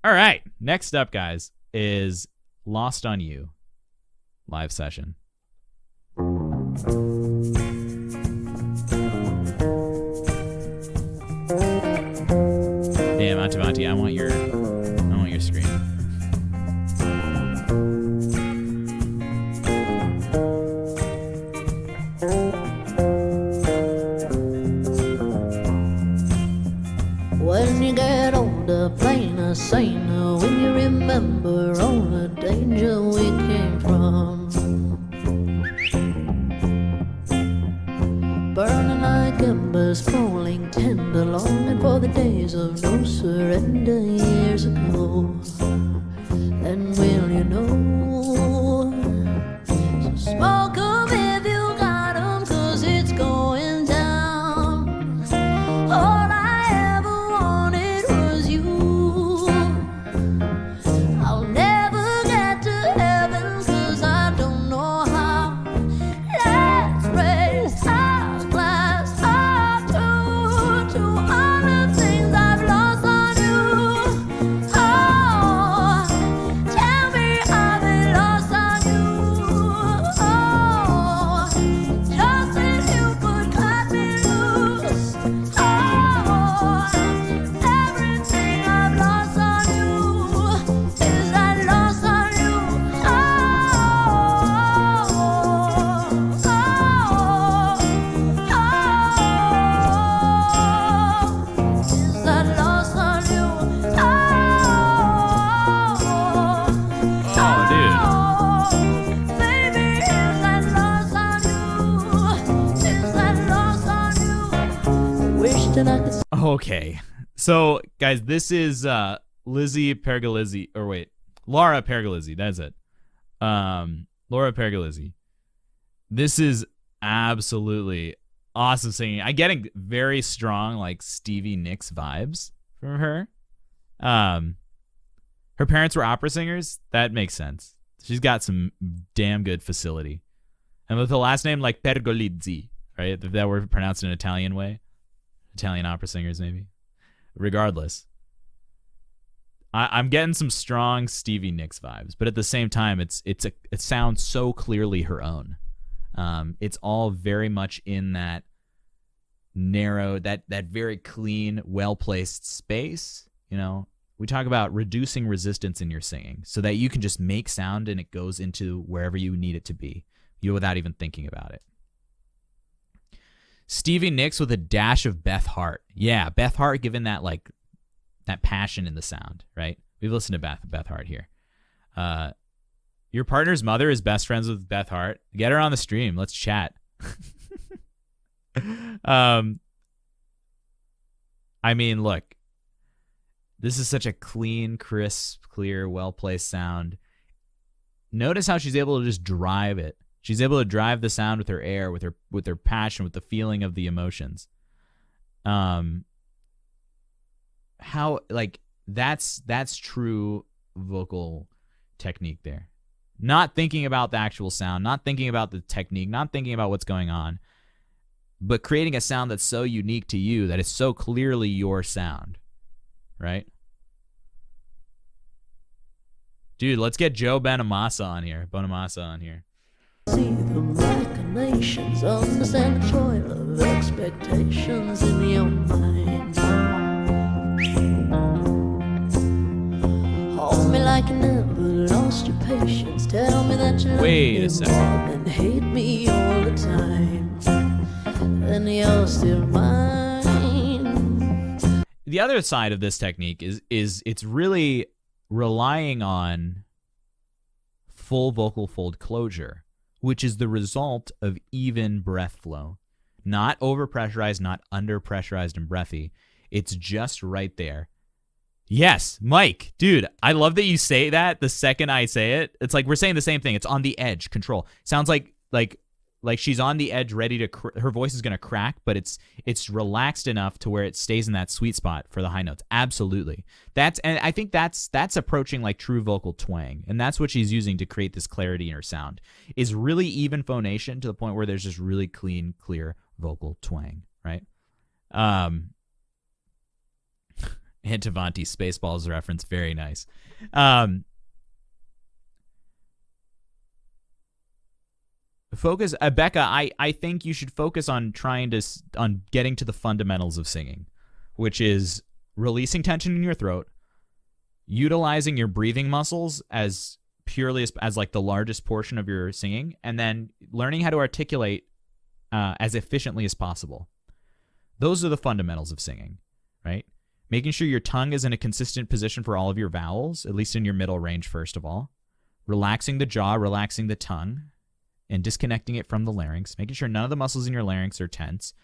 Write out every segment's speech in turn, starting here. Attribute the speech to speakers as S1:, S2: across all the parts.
S1: All right. Next up, guys, is Lost on You live session. Damn, Atavanti, I want your screen.
S2: When you get older, plainer, saner, when you remember all the danger we came from, burning like embers, falling tender, longing for the days of no surrender years ago. And will you know? So smoke 'em if you got 'em, 'cause it's going down. All I ever wanted was you. I'll never get to heaven, 'cause I don't know how. Let's raise our glass up to all the things I've lost on you. Oh, tell me I've been lost on you. Oh, just if you could cut me loose. Oh, everything I've lost on you is I lost on you. Is I lost on you. Baby, is I lost on you. Is I lost on you. Wish that I could.
S1: Okay. So, guys, this is Lizzie Pergolizzi, or wait, Laura Pergolizzi. That's it. Laura Pergolizzi. This is absolutely awesome singing. I'm getting very strong, like, Stevie Nicks vibes from her. Her parents were opera singers. That makes sense. She's got some damn good facility. And with the last name, like Pergolizzi, right? If that were pronounced in an Italian way. Italian opera singers, maybe. Regardless, I'm getting some strong Stevie Nicks vibes, but at the same time, it sounds so clearly her own. It's all very much in that narrow, that very clean, well-placed space. You know, we talk about reducing resistance in your singing so that you can just make sound and it goes into wherever you need it to be, without even thinking about it. Stevie Nicks with a dash of Beth Hart. Yeah, Beth Hart given that, like, that passion in the sound, right? We've listened to Beth Hart here. Your partner's mother is best friends with Beth Hart. Get her on the stream. Let's chat. I mean, look. This is such a clean, crisp, clear, well-placed sound. Notice how she's able to just drive it. She's able to drive the sound with her air, with her passion, with the feeling of the emotions. How, like, that's true vocal technique there. Not thinking about the actual sound, not thinking about the technique, not thinking about what's going on, but creating a sound that's so unique to you that it's so clearly your sound, right? Dude, let's get Joe Bonamassa on here.
S2: See the machinations, understand the toil of expectations in your mind. Hold me like you never lost your patience. Tell me that you love
S1: Wait
S2: me
S1: a second.
S2: more and hate me all the time. And you're still mine.
S1: The other side of this technique is it's really relying on full vocal fold closure, which is the result of even breath flow. Not overpressurized, not underpressurized and breathy. It's just right there. Yes, Mike, dude, I love that you say that the second I say it. It's like we're saying the same thing. It's on the edge, control. Sounds like she's on the edge, ready to. Her voice is gonna crack, but it's relaxed enough to where it stays in that sweet spot for the high notes. Absolutely, and I think that's approaching like true vocal twang, and that's what she's using to create this clarity in her sound. Is really even phonation to the point where there's just really clean, clear vocal twang, right? Hint of Auntie Spaceballs reference. Very nice. Focus, Becca. I think you should focus on on getting to the fundamentals of singing, which is releasing tension in your throat, utilizing your breathing muscles as purely as like the largest portion of your singing, and then learning how to articulate as efficiently as possible. Those are the fundamentals of singing, right? Making sure your tongue is in a consistent position for all of your vowels, at least in your middle range, first of all. Relaxing the jaw, relaxing the tongue, and disconnecting it from the larynx, making sure none of the muscles in your larynx are tense,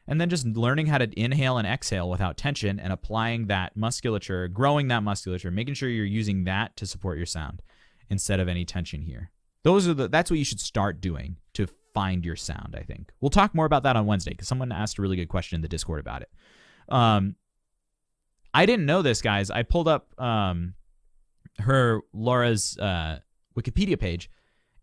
S1: and then just learning how to inhale and exhale without tension and applying that musculature, growing that musculature, making sure you're using that to support your sound instead of any tension here. That's what you should start doing to find your sound, I think. We'll talk more about that on Wednesday because someone asked a really good question in the Discord about it. I didn't know this, guys. I pulled up Laura's Wikipedia page,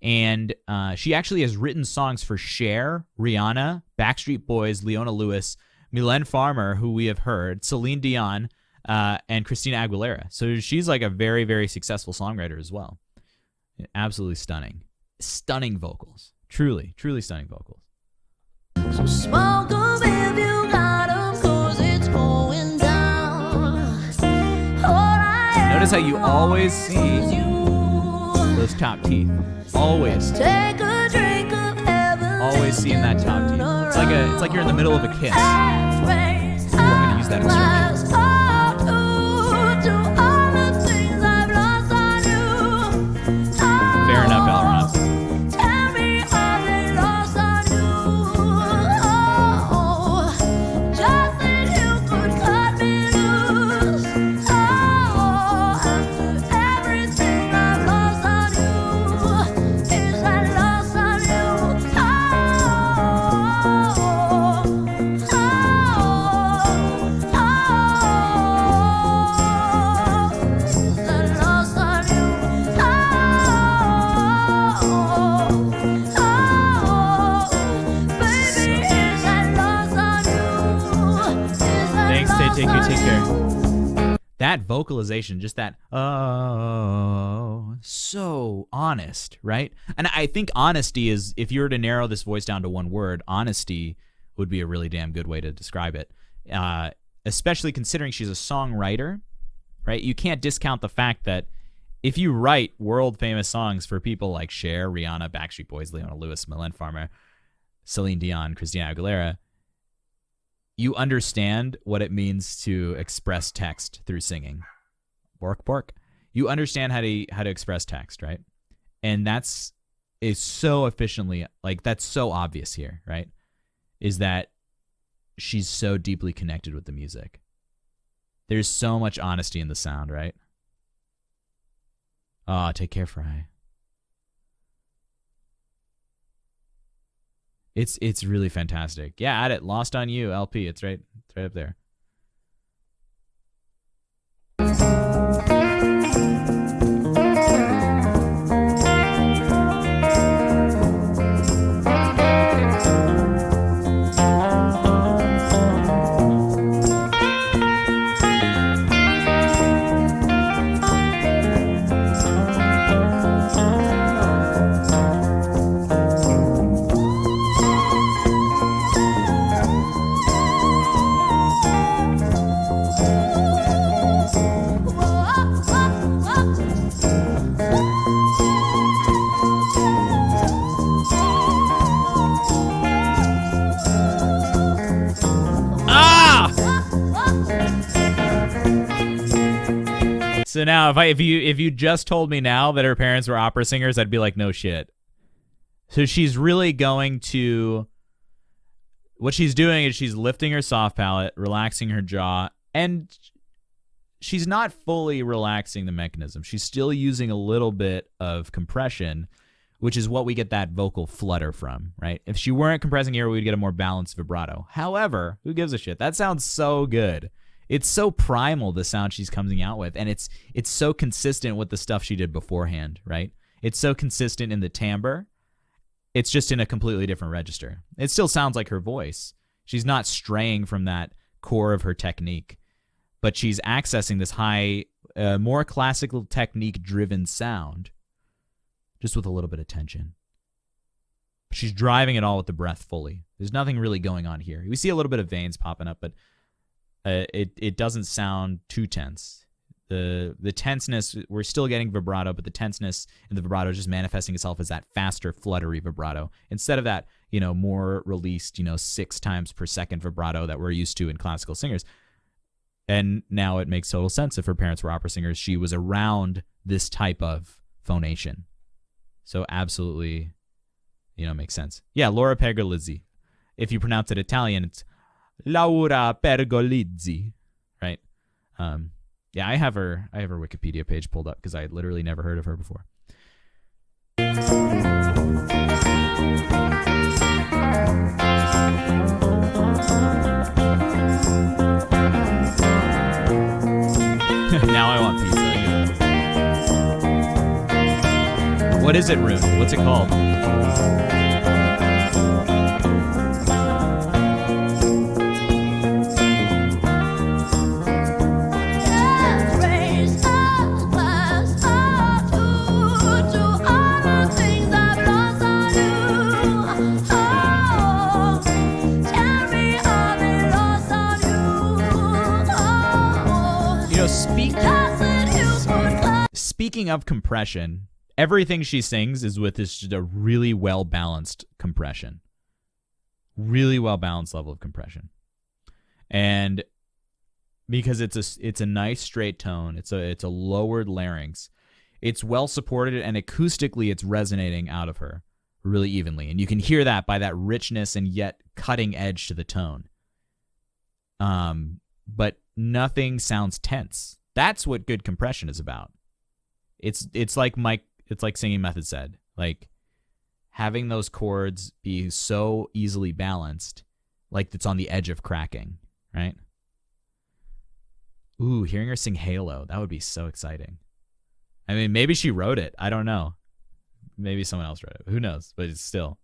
S1: and she actually has written songs for Cher, Rihanna, Backstreet Boys, Leona Lewis, Mylène Farmer, who we have heard, Celine Dion, and Christina Aguilera. So she's like a very, very successful songwriter as well. Absolutely stunning. Stunning vocals. Truly, truly stunning vocals.
S2: So smoke 'em if you got 'em, 'cause it's going down.
S1: Notice how you always see those top teeth. Always.
S2: Take a drink of heaven.
S1: Always seeing that top teeth. It's like you're in the middle of a kiss. Ooh, I'm going to use that instruction. Fair enough, Elron. Take care. That vocalization, just that, oh, so honest, right? And I think honesty is, if you were to narrow this voice down to one word, honesty would be a really damn good way to describe it. Especially considering she's a songwriter, right? You can't discount the fact that if you write world famous songs for people like Cher, Rihanna, Backstreet Boys, Leona Lewis, Mylène Farmer, Celine Dion, Christina Aguilera, you understand what it means to express text through singing. Bork, bork. You understand how to express text, right? And is so efficiently, like, that's so obvious here, right? Is that she's so deeply connected with the music. There's so much honesty in the sound, right? Oh, take care, Fry. It's really fantastic. Yeah, add it. Lost on You, LP. It's right up there. So now, if you just told me now that her parents were opera singers, I'd be like, no shit. So she's really going to, what she's doing is she's lifting her soft palate, relaxing her jaw, and she's not fully relaxing the mechanism. She's still using a little bit of compression, which is what we get that vocal flutter from, right? If she weren't compressing here, we'd get a more balanced vibrato. However, who gives a shit? That sounds so good. It's so primal, the sound she's coming out with, and it's so consistent with the stuff she did beforehand, right? It's so consistent in the timbre. It's just in a completely different register. It still sounds like her voice. She's not straying from that core of her technique, but she's accessing this high, more classical technique-driven sound, just with a little bit of tension. She's driving it all with the breath fully. There's nothing really going on here. We see a little bit of veins popping up, but it doesn't sound too tense. The tenseness, we're still getting vibrato, but the tenseness in the vibrato is just manifesting itself as that faster, fluttery vibrato instead of that, more released, 6 times per second vibrato that we're used to in classical singers. And now it makes total sense. If her parents were opera singers, she was around this type of phonation. So absolutely, makes sense. Yeah, Laura Pergolizzi. If you pronounce it Italian, it's Laura Pergolizzi, right? Yeah, I have her Wikipedia page pulled up because I had literally never heard of her before. Now I want pizza. What is it, Rune? What's it called? Speaking of compression, everything she sings is with this just a really well-balanced compression. Really well-balanced level of compression. And because it's a nice straight tone, it's a lowered larynx. It's well supported, and acoustically it's resonating out of her really evenly. And you can hear that by that richness and yet cutting edge to the tone. But nothing sounds tense. That's what good compression is about. It's like Singing Method said, like having those chords be so easily balanced, like it's on the edge of cracking, right? Ooh, hearing her sing Halo, that would be so exciting. I mean, maybe she wrote it. I don't know. Maybe someone else wrote it. Who knows? But it's still.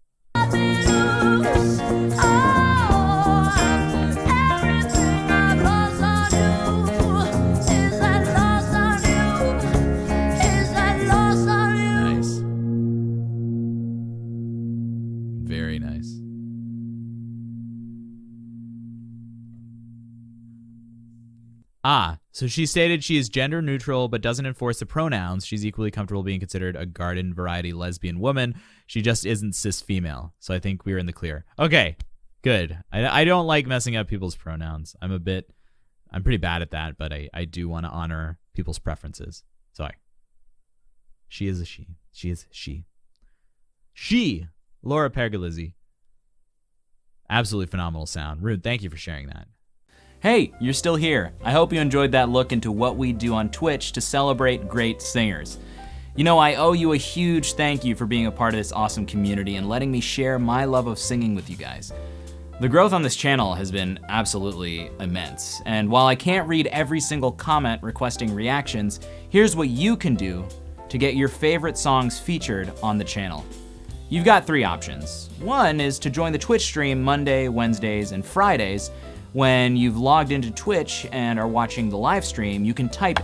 S1: So she stated she is gender neutral but doesn't enforce the pronouns. She's equally comfortable being considered a garden variety lesbian woman. She just isn't cis female. So I think we're in the clear. Okay, good. I don't like messing up people's pronouns. I'm pretty bad at that, but I do want to honor people's preferences. So she is a she. She is she. She, Laura Pergolizzi. Absolutely phenomenal sound. Rude, thank you for sharing that. Hey, you're still here. I hope you enjoyed that look into what we do on Twitch to celebrate great singers. I owe you a huge thank you for being a part of this awesome community and letting me share my love of singing with you guys. The growth on this channel has been absolutely immense, and while I can't read every single comment requesting reactions, here's what you can do to get your favorite songs featured on the channel. You've got 3 options. One is to join the Twitch stream Monday, Wednesdays, and Fridays. When you've logged into Twitch and are watching the live stream, you can type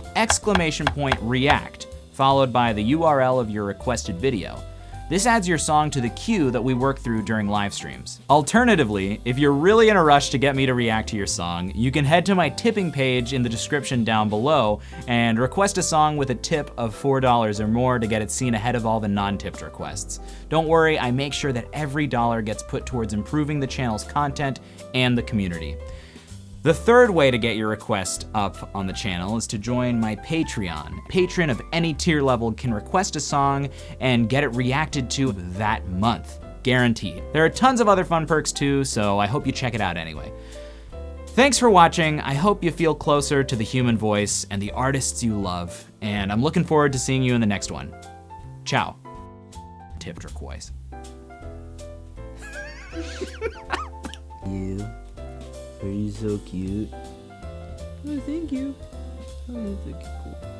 S1: !react, followed by the URL of your requested video. This adds your song to the queue that we work through during live streams. Alternatively, if you're really in a rush to get me to react to your song, you can head to my tipping page in the description down below and request a song with a tip of $4 or more to get it seen ahead of all the non-tipped requests. Don't worry, I make sure that every dollar gets put towards improving the channel's content and the community. The third way to get your request up on the channel is to join my Patreon. A patron of any tier level can request a song and get it reacted to that month, guaranteed. There are tons of other fun perks too, so I hope you check it out anyway. Thanks for watching. I hope you feel closer to the human voice and the artists you love, and I'm looking forward to seeing you in the next one. Ciao. Tip turquoise.
S3: You. Are you so cute?
S1: Oh, thank you.
S3: Oh, that's so cool.